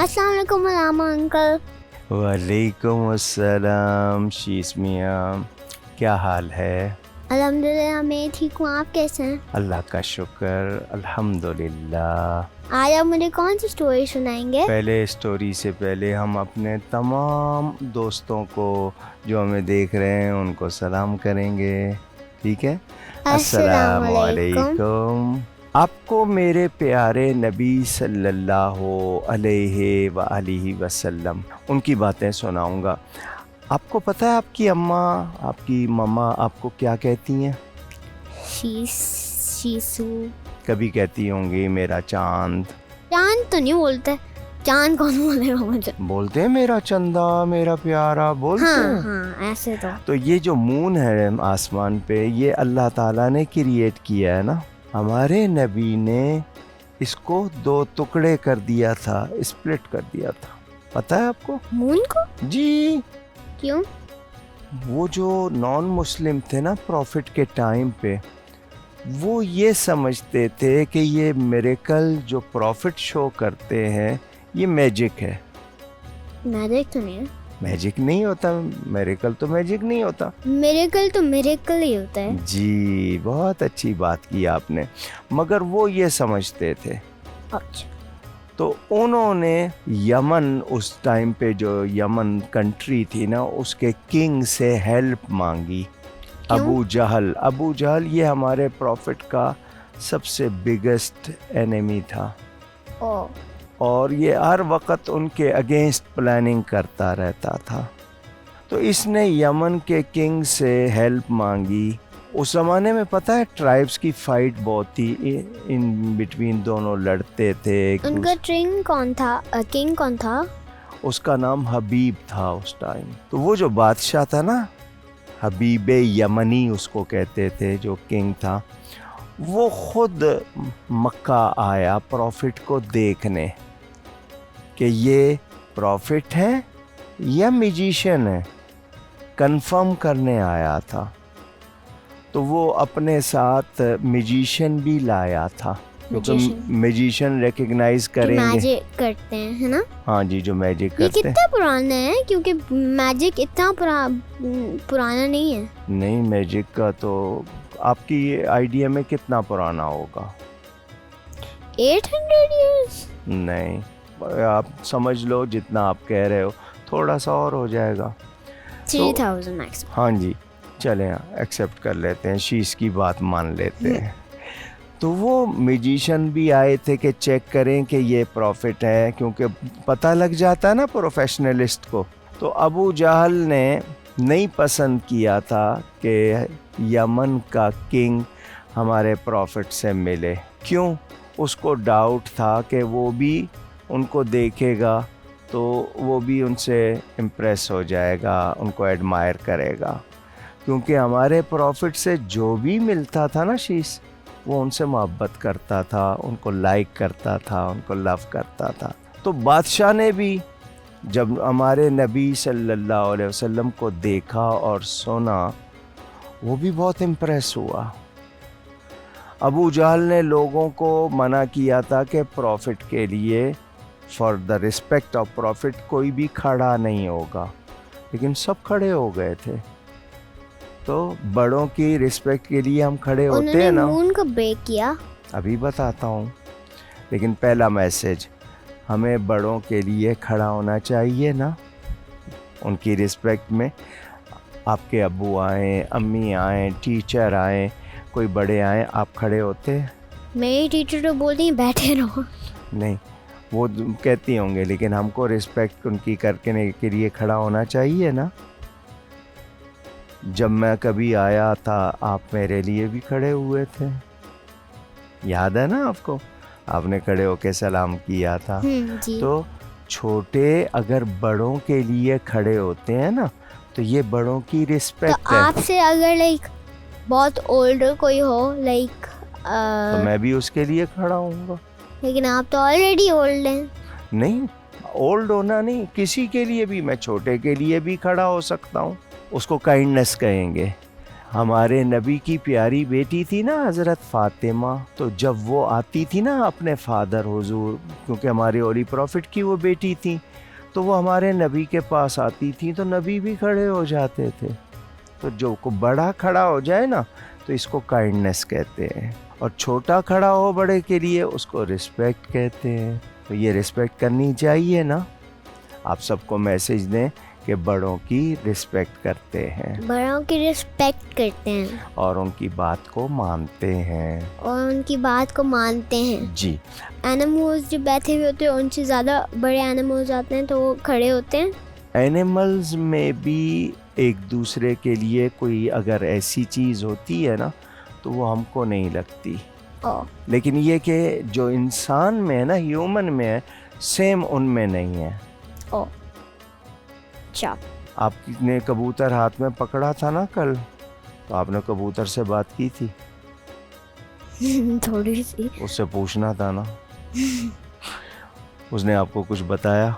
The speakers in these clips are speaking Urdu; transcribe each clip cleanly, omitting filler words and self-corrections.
السلام علیکم علامہ انکل. وعلیکم السلام شیس میاں, کیا حال ہے؟ الحمدللہ میں ٹھیک ہوں, آپ کیسے ہیں؟ اللہ کا شکر الحمدللہ. آج آپ مجھے کون سی اسٹوری سنائیں گے؟ پہلے اسٹوری سے پہلے ہم اپنے تمام دوستوں کو جو ہمیں دیکھ رہے ہیں ان کو سلام کریں گے, ٹھیک ہے؟ السلام علیکم. آپ کو میرے پیارے نبی صلی اللہ علیہ وآلہ وسلم ان کی باتیں سناؤں گا. آپ کو پتہ ہے آپ کی اماں, آپ کی مما آپ کو کیا کہتی ہیں؟ شیسو. کبھی کہتی ہوں گی میرا چاند. چاند تو نہیں بولتے, چاند کون بولے گا مجھے؟ بولتے ہیں میرا چندا, میرا پیارا, بولتے ہیں. ہاں ایسے تو یہ جو مون ہے آسمان پہ, یہ اللہ تعالیٰ نے کریٹ کیا ہے نا. ہمارے نبی نے اس کو 2 ٹکڑے کر دیا تھا, اسپلٹ کر دیا تھا. پتہ ہے آپ کو؟ مون کو؟ جی. کیوں؟ وہ جو نان مسلم تھے نا پروفٹ کے ٹائم پہ, وہ یہ سمجھتے تھے کہ یہ میریکل جو پروفٹ شو کرتے ہیں یہ میجک ہے. میجک تو نہیں ہے. میجک نہیں ہوتا, میریکل تو میجک نہیں ہوتا. میریکل تو میریکل ہی ہوتا ہے. جی بہت اچھی بات کی آپ نے, مگر وہ یہ سمجھتے تھے. اچھا. تو انہوں نے یمن, اس ٹائم پہ جو یمن کنٹری تھی نا, اس کے کنگ سے ہیلپ مانگی. ابو جہل یہ ہمارے پروفٹ کا سب سے بگیسٹ اینیمی تھا, اور یہ ہر وقت ان کے اگینسٹ پلاننگ کرتا رہتا تھا. تو اس نے یمن کے کنگ سے ہیلپ مانگی. اس زمانے میں پتہ ہے ٹرائبس کی فائٹ بہت تھی, ان بٹوین دونوں لڑتے تھے. ان کا کنگ کون تھا؟ اس کا نام حبیب تھا اس ٹائم. تو وہ جو بادشاہ تھا نا, حبیب یمنی اس کو کہتے تھے, جو کنگ تھا, وہ خود مکہ آیا پروفٹ کو دیکھنے کہ یہ پروفٹ ہے یا میجیشین ہے, کنفرم کرنے آیا تھا. تو وہ اپنے ساتھ میجیشین بھی لایا تھا, کیونکہ میجیشین ریکگنائز کریں گے, میجک کرتے ہیں, ہے نا؟ ہاں جی, جو میجک یہ کرتے ہیں. کتنا پرانا ہے؟ کیونکہ میجک اتنا پرانا نہیں ہے. نہیں, میجک کا تو آپ کی آئیڈیا میں کتنا پرانا ہوگا؟ 800 ایئرس؟ نہیں, آپ سمجھ لو جتنا آپ کہہ رہے ہو, تھوڑا سا اور ہو جائے گا. 3000 میکسیمم. ہاں جی, چلیں ایکسیپٹ کر لیتے ہیں, شیش کی بات مان لیتے ہیں. تو وہ میجیشین بھی آئے تھے کہ چیک کریں کہ یہ پروفٹ ہے, کیونکہ پتہ لگ جاتا ہے نا پروفیشنلسٹ کو. تو ابو جہل نے نہیں پسند کیا تھا کہ یمن کا کنگ ہمارے پروفٹ سے ملے. کیوں؟ اس کو ڈاؤٹ تھا کہ وہ بھی ان کو دیکھے گا تو وہ بھی ان سے امپریس ہو جائے گا, ان کو ایڈمائر کرے گا. کیونکہ ہمارے پروفٹ سے جو بھی ملتا تھا نا شیش, وہ ان سے محبت کرتا تھا, ان کو لائک کرتا تھا, ان کو لو کرتا تھا. تو بادشاہ نے بھی جب ہمارے نبی صلی اللہ علیہ وسلم کو دیکھا اور سنا, وہ بھی بہت امپریس ہوا. ابو جہل نے لوگوں کو منع کیا تھا کہ پروفٹ کے لیے for the respect of prophet کوئی بھی کھڑا نہیں ہوگا, لیکن سب کھڑے ہو گئے تھے. تو بڑوں کی رسپیکٹ کے لیے ہم کھڑے ہوتے ہیں نا. انہوں نے مون کو بریک کیا. ابھی بتاتا ہوں, لیکن پہلا میسج, ہمیں بڑوں کے لیے کھڑا ہونا چاہیے نا, ان کی رسپیکٹ میں. آپ کے ابو آئیں, امی آئیں, ٹیچر آئیں, کوئی بڑے آئیں, آپ کھڑے ہوتے؟ میری ٹیچر تو بولتی ہیں بیٹھے رہو. نہیں, وہ کہتی ہوں گے, لیکن ہم کو رسپیکٹ ان کی کرنے کے لیے کھڑا ہونا چاہیے نا. جب میں کبھی آیا تھا آپ میرے لیے بھی کھڑے ہوئے تھے, یاد ہے نا آپ کو؟ آپ نے کھڑے ہو کے سلام کیا تھا. تو چھوٹے اگر بڑوں کے لیے کھڑے ہوتے ہیں نا, تو یہ بڑوں کی رسپیکٹ ہے. آپ سے اگر بہت اولڈر کوئی ہو تو میں بھی اس کے لیے کھڑا ہوں گا. لیکن آپ تو آلریڈی اولڈ ہیں. نہیں, اولڈ ہونا نہیں, کسی کے لیے بھی, میں چھوٹے کے لیے بھی کھڑا ہو سکتا ہوں. اس کو کائنڈنس کہیں گے. ہمارے نبی کی پیاری بیٹی تھی نا حضرت فاطمہ, تو جب وہ آتی تھی نا اپنے فادر حضور, کیونکہ ہمارے اولی پروفٹ کی وہ بیٹی تھی, تو وہ ہمارے نبی کے پاس آتی تھی تو نبی بھی کھڑے ہو جاتے تھے. تو جو کو بڑا کھڑا ہو جائے نا تو اس کو کائنڈنس کہتے ہیں, اور چھوٹا کھڑا ہو بڑے کے لیے اس کو رسپیکٹ کہتے ہیں. تو یہ رسپیکٹ کرنی چاہیے نا. آپ سب کو میسج دیں کہ بڑوں کی رسپیکٹ کرتے ہیں, بڑوں کی رسپیکٹ کرتے ہیں اور ان کی بات کو مانتے ہیں. جی. اینیملز جو بیٹھے ہوئے ہوتے ہیں ان سے زیادہ بڑے اینیملز آتے ہیں تو وہ کھڑے ہوتے ہیں. اینیملز میں بھی ایک دوسرے کے لیے کوئی اگر ایسی چیز ہوتی ہے نا تو وہ ہم کو نہیں لگتی, لیکن یہ کہ جو انسان میں ہے نا, ہیومن میں ہے, سیم ان میں نہیں ہے. آپ نے کبوتر ہاتھ میں پکڑا تھا نا کل, تو آپ نے کبوتر سے بات کی تھی؟ تھوڑی سی. اس سے پوچھنا تھا نا. اس نے آپ کو کچھ بتایا؟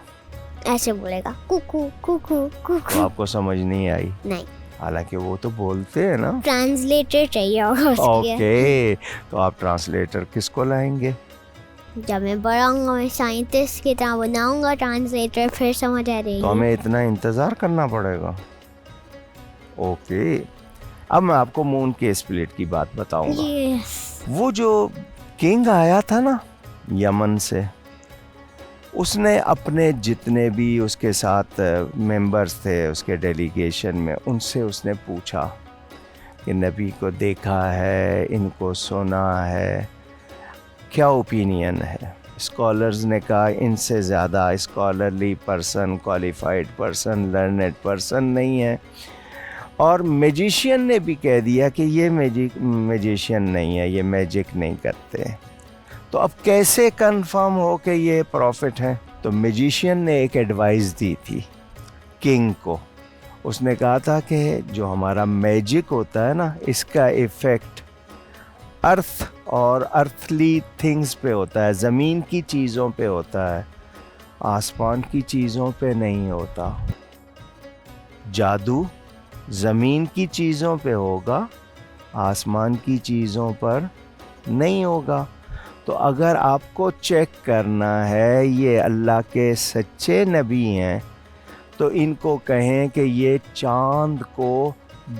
ایسے بولے گا کوکو کوکو کوکو. آپ کو سمجھ نہیں آئی؟ نہیں. حالانکہ وہ تو بولتے ہیں نا. ٹرانسلیٹر چاہیے ہوگا اس کے لیے. اوکے, تو آپ ٹرانسلیٹر کس کو لائیں گے؟ جب میں بڑا ہوں گا میں سائنٹسٹ کی طرح بناؤں گا ٹرانسلیٹر, پھر سمجھ آ رہی ہے. تو ہمیں اتنا انتظار کرنا پڑے گا. اوکے, اب میں آپ کو مون کے اسپلٹ کی بات بتاؤں گا. وہ جو کنگ آیا تھا نا یمن سے, اس نے اپنے جتنے بھی اس کے ساتھ ممبرز تھے اس کے ڈیلیگیشن میں, ان سے اس نے پوچھا کہ نبی کو دیکھا ہے, ان کو سنا ہے, کیا اوپینین ہے. اسکالرز نے کہا ان سے زیادہ scholarly person, qualified person, learned person نہیں ہے. اور میجیشین نے بھی کہہ دیا کہ یہ میجیشین نہیں ہے, یہ میجک نہیں کرتے. تو اب کیسے کنفرم ہو کہ یہ پروفٹ ہیں؟ تو میجیشین نے ایک ایڈوائز دی تھی کنگ کو. اس نے کہا تھا کہ جو ہمارا میجک ہوتا ہے نا, اس کا ایفیکٹ ارتھ اور ارتھلی تھنگز پہ ہوتا ہے, زمین کی چیزوں پہ ہوتا ہے, آسمان کی چیزوں پہ نہیں ہوتا. جادو زمین کی چیزوں پہ ہوگا, آسمان کی چیزوں پر نہیں ہوگا. تو اگر آپ کو چیک کرنا ہے یہ اللہ کے سچے نبی ہیں, تو ان کو کہیں کہ یہ چاند کو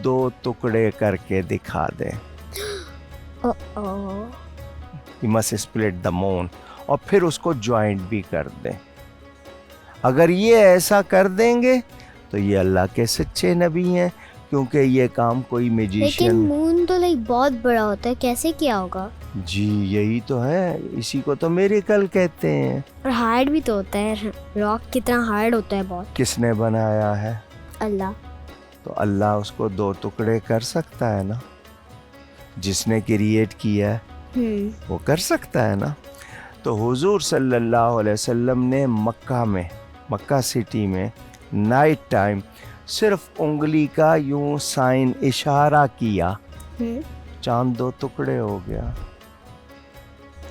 2 ٹکڑے کر کے دکھا دیں. You must split the moon, اور پھر اس کو جوائنٹ بھی کر دیں. اگر یہ ایسا کر دیں گے تو یہ اللہ کے سچے نبی ہیں, کیونکہ یہ کام کوئی میجیشین. لیکن مون تو بہت بڑا ہوتا ہے, کیسے کیا ہوگا؟ جی یہی تو ہے, اسی کو تو میریکل کہتے ہیں. اور ہارڈ بھی تو ہوتا ہے, راک کی طرح ہارڈ ہوتا ہے بہت. کس نے بنایا ہے؟ اللہ. تو اللہ اس کو 2 ٹکڑے کر سکتا ہے نا, جس نے کریٹ کیا ہے وہ کر سکتا ہے نا. تو حضور صلی اللہ علیہ وسلم نے مکہ سٹی میں نائٹ ٹائم صرف انگلی کا یوں سائن اشارہ کیا, چاند 2 ٹکڑے ہو گیا.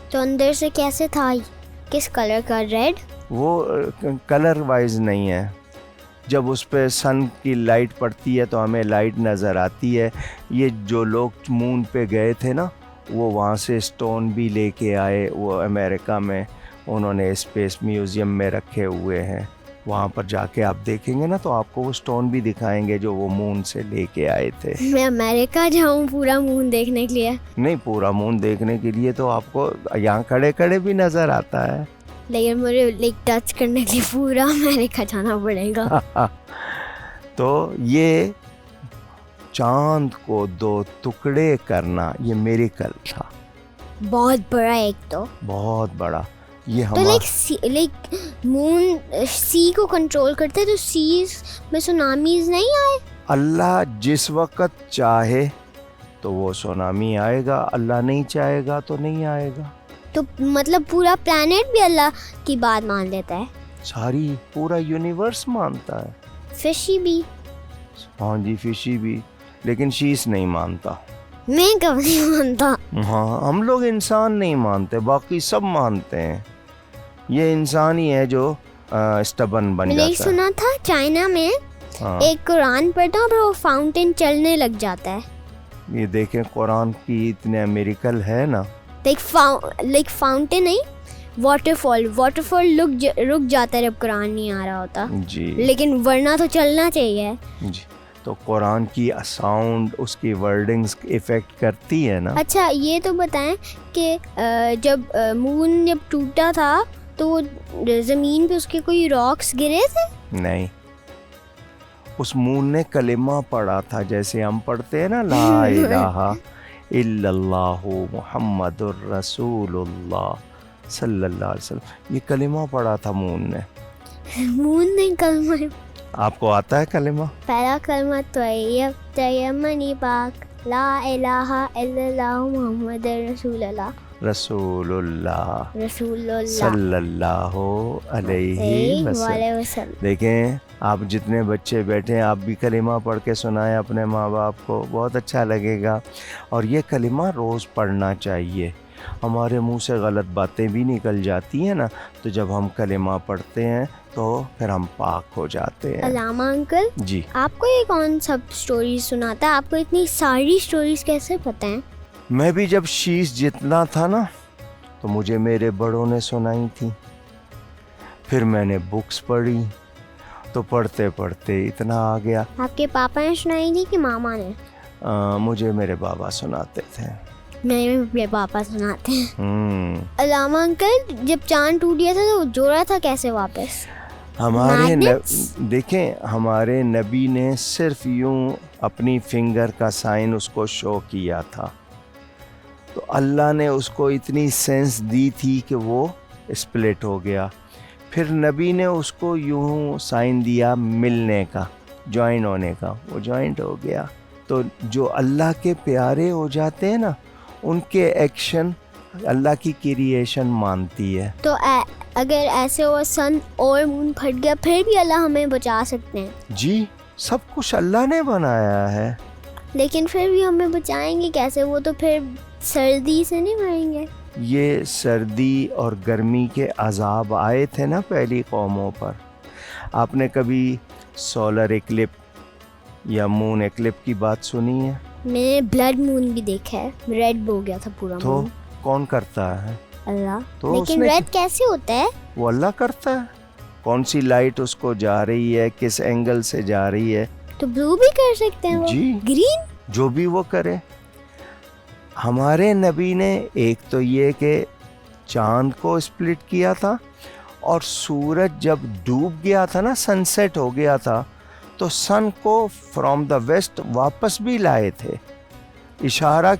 تو اندر سے کیسے تھا, کس کلر کا؟ ریڈ. وہ کلر وائز نہیں ہے, جب اس پہ سن کی لائٹ پڑتی ہے تو ہمیں لائٹ نظر آتی ہے. یہ جو لوگ مون پہ گئے تھے نا, وہ وہاں سے اسٹون بھی لے کے آئے, وہ امریکہ میں انہوں نے اسپیس میوزیم میں رکھے ہوئے ہیں. وہاں پر جا کے آپ دیکھیں گے نا تو آپ کو وہ اسٹون بھی دکھائیں گے جو وہ مون سے لے کے آئے تھے. میں امریکہ جاؤں پورا مون دیکھنے کے لیے؟ نہیں, پورا مون دیکھنے کے لیے تو آپ کو یہاں کھڑے کھڑے بھی نظر آتا ہے, لیکن مجھے ٹچ کرنے کے لیے پورا امریکہ جانا پڑے گا. تو یہ چاند کو 2 ٹکڑے کرنا یہ میریکل تھا, بہت بڑا. ایک تو بہت بڑا. یہ تو لائک مون سی کو کنٹرول کرتے, تو سیز میں سونامیز نہیں آئے. اللہ جس وقت چاہے تو وہ سونامی آئے گا, اللہ نہیں چاہے گا تو نہیں آئے گا. تو مطلب پورا پلانٹ بھی اللہ کی بات مان لیتا ہے؟ ساری پورا یونیورس مانتا ہے. فشی بھی؟ ہاں جی, فشی بھی, لیکن شیش نہیں مانتا. میں کب نہیں مانتا. ہاں, ہم لوگ انسان نہیں مانتے, باقی سب مانتے ہیں. یہ انسان ہی ہے جو اسٹبن بن جاتا ہے. میں نے سنا تھا چائنا میں ایک قرآن پڑھتا اور وہ فاؤنٹین چلنے لگ جاتا ہے. یہ دیکھیں قرآن کی اتنے میریکل ہے نا. لائک فاؤنٹین نہیں، واٹر فال رک جاتا ہے جب قرآن نہیں آ رہا ہوتا جی، لیکن ورنہ تو چلنا چاہیے. جی. تو قرآن کی ساؤنڈ، اس کی ورڈنگز افیکٹ کرتی ہے نا. اچھا یہ تو بتائیں کہ جب مون جب ٹوٹا تھا تو زمین پہ اس کے کوئی راکس گرے تھے؟ نہیں، اس مون نے کلمہ پڑھا تھا جیسے ہم پڑھتے ہیں نا لا الہ الا اللہ محمد الرسول اللہ صلی اللہ علیہ وسلم. یہ کلمہ پڑھا تھا مون نے. مون نے کلمہ، آپ کو آتا ہے کلمہ؟ پہلا کلمہ طیب تیمنی پاک لا الہ الا اللہ محمد رسول اللہ، رسول اللہ رسول اللہ صلی اللہ علیہ وسلم. دیکھیں آپ جتنے بچے بیٹھے ہیں آپ بھی کلمہ پڑھ کے سنائیں اپنے ماں باپ کو، بہت اچھا لگے گا. اور یہ کلمہ روز پڑھنا چاہیے. ہمارے منہ سے غلط باتیں بھی نکل جاتی ہیں نا، تو جب ہم کلمہ پڑھتے ہیں تو پھر ہم پاک ہو جاتے ہیں. علامہ انکل جی، آپ کو یہ کون سب سٹوریز سناتا ہے؟ آپ کو اتنی ساری سٹوریز کیسے پتہ ہیں؟ میں بھی جب شیش جتنا تھا نا تو مجھے میرے بڑوں نے سنائی تھی، پھر میں نے بکس پڑھی تو پڑھتے پڑھتے اتنا آ گیا. آپ کے پاپا نے سنائی تھی کہ ماما نے؟ مجھے میرے بابا سناتے تھے. میرے پاپا سناتے ہیں. علامہ انکل جب چاند ٹوٹ گیا تھا تو جوڑا تھا کیسے واپس؟ دیکھیں ہمارے نبی نے صرف یوں اپنی فنگر کا سائن اس کو شو کیا تھا، تو اللہ نے اس کو اتنی سینس دی تھی کہ وہ اسپلٹ ہو گیا. پھر نبی نے اس کو یوں سائن دیا ملنے کا، جوائن ہونے کا، وہ جوائنٹ ہو گیا. تو جو اللہ کے پیارے ہو جاتے ہیں نا ان کے ایکشن اللہ کی کریشن مانتی ہے. تو اگر ایسے ہوا سن اور مون پھٹ گیا پھر بھی اللہ ہمیں بچا سکتے ہیں؟ جی، سب کچھ اللہ نے بنایا ہے. لیکن پھر بھی ہمیں بچائیں گے کیسے؟ وہ تو پھر سردی سے نہیں مریں گے. یہ سردی اور گرمی کے عذاب آئے تھے نا پہلی قوموں پر. آپ نے کبھی سولر ایکلپ یا مون ایکلپ کی بات سنی ہے؟ میں نے بلڈ مون بھی دیکھا ہے، ریڈ ہو گیا تھا پورا. تو کون کرتا ہے؟ اللہ. تو لیکن ریڈ کیسے ہوتا ہے؟ وہ اللہ کرتا ہے. کون سی لائٹ اس کو جا رہی ہے، کس اینگل سے جا رہی ہے. تو بلو بھی کر سکتے ہیں وہ؟ جی، گرین، جو بھی وہ کرے. ہمارے نبی نے ایک تو یہ کہ چاند کو اسپلٹ کیا تھا، اور سورج جب ڈوب گیا تھا نا، سن سیٹ ہو گیا تھا، تو سن کو فرام دا ویسٹ واپس بھی لائے تھے. اشارہ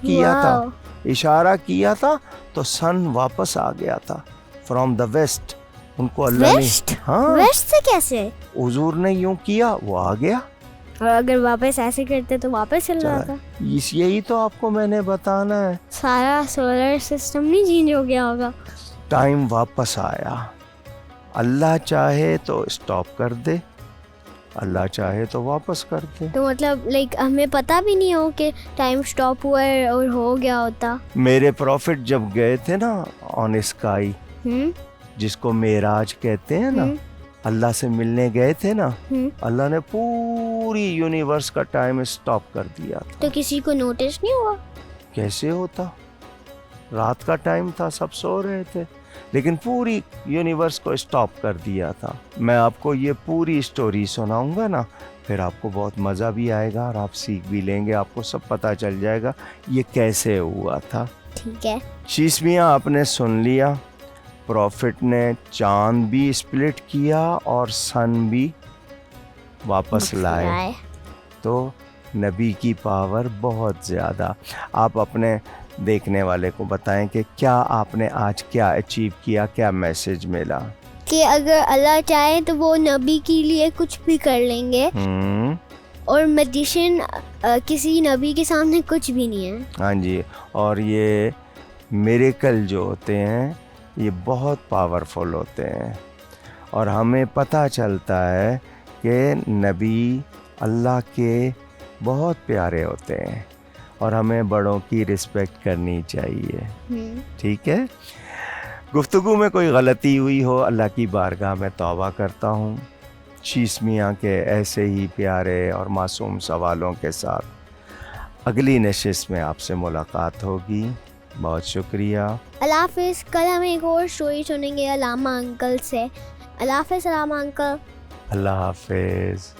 کیا تھا تو سن واپس آ گیا تھا فرام دا ویسٹ. ان کو اللہ نے، ہاں، ویسٹ سے کیسے؟ حضور نے یوں کیا وہ آ گیا. اور اگر واپس ایسے کرتے تو واپس چل رہا تھا. یہی تو آپ کو میں نے بتانا ہے. سارا سولر سسٹم نہیں چینج ہو گیا ہوگا؟ ٹائم واپس آیا. اللہ چاہے تو اسٹاپ کر دے، اللہ چاہے تو واپس کر دے. تو مطلب لائک ہمیں پتہ بھی نہیں ہو کہ ٹائم اسٹاپ ہوا ہے اور ہو گیا ہوتا. میرے پروفٹ جب گئے تھے نا آن اسکائی، جس کو معراج کہتے ہیں نا، اللہ سے ملنے گئے تھے نا، اللہ نے پوری یونیورس کا ٹائم اسٹاپ کر دیا تھا. تو کسی کو نوٹس نہیں ہوا؟ کیسے ہوتا؟ رات کا ٹائم تھا، سب سو رہے تھے، لیکن پوری یونیورس کو اسٹاپ کر دیا تھا. میں آپ کو یہ پوری اسٹوری سناؤں گا نا، پھر آپ کو بہت مزہ بھی آئے گا اور آپ سیکھ بھی لیں گے. آپ کو سب پتہ چل جائے گا یہ کیسے ہوا تھا. ٹھیک ہے. شیش میاں آپ نے سن لیا، پروفٹ نے چاند بھی اسپلٹ کیا اور سن بھی واپس لائے. تو نبی کی پاور بہت زیادہ. آپ اپنے دیکھنے والے کو بتائیں کہ کیا آپ نے آج کیا اچیو کیا، کیا میسج ملا. کہ اگر اللہ چاہے تو وہ نبی کے لیے کچھ بھی کر لیں گے، اور میجیشین کسی نبی کے سامنے کچھ بھی نہیں ہے. ہاں جی. اور یہ میریکل جو ہوتے ہیں یہ بہت پاورفل ہوتے ہیں، اور ہمیں پتہ چلتا ہے کہ نبی اللہ کے بہت پیارے ہوتے ہیں، اور ہمیں بڑوں کی رسپیکٹ کرنی چاہیے. ٹھیک ہے. گفتگو میں کوئی غلطی ہوئی ہو اللہ کی بارگاہ میں توبہ کرتا ہوں. شیش میاں کے ایسے ہی پیارے اور معصوم سوالوں کے ساتھ اگلی نشست میں آپ سے ملاقات ہوگی. بہت شکریہ. اللہ حافظ. کل ہم ایک اور اسٹوری سنیں گے علامہ انکل سے. اللہ حافظ علامہ انکل. اللہ حافظ.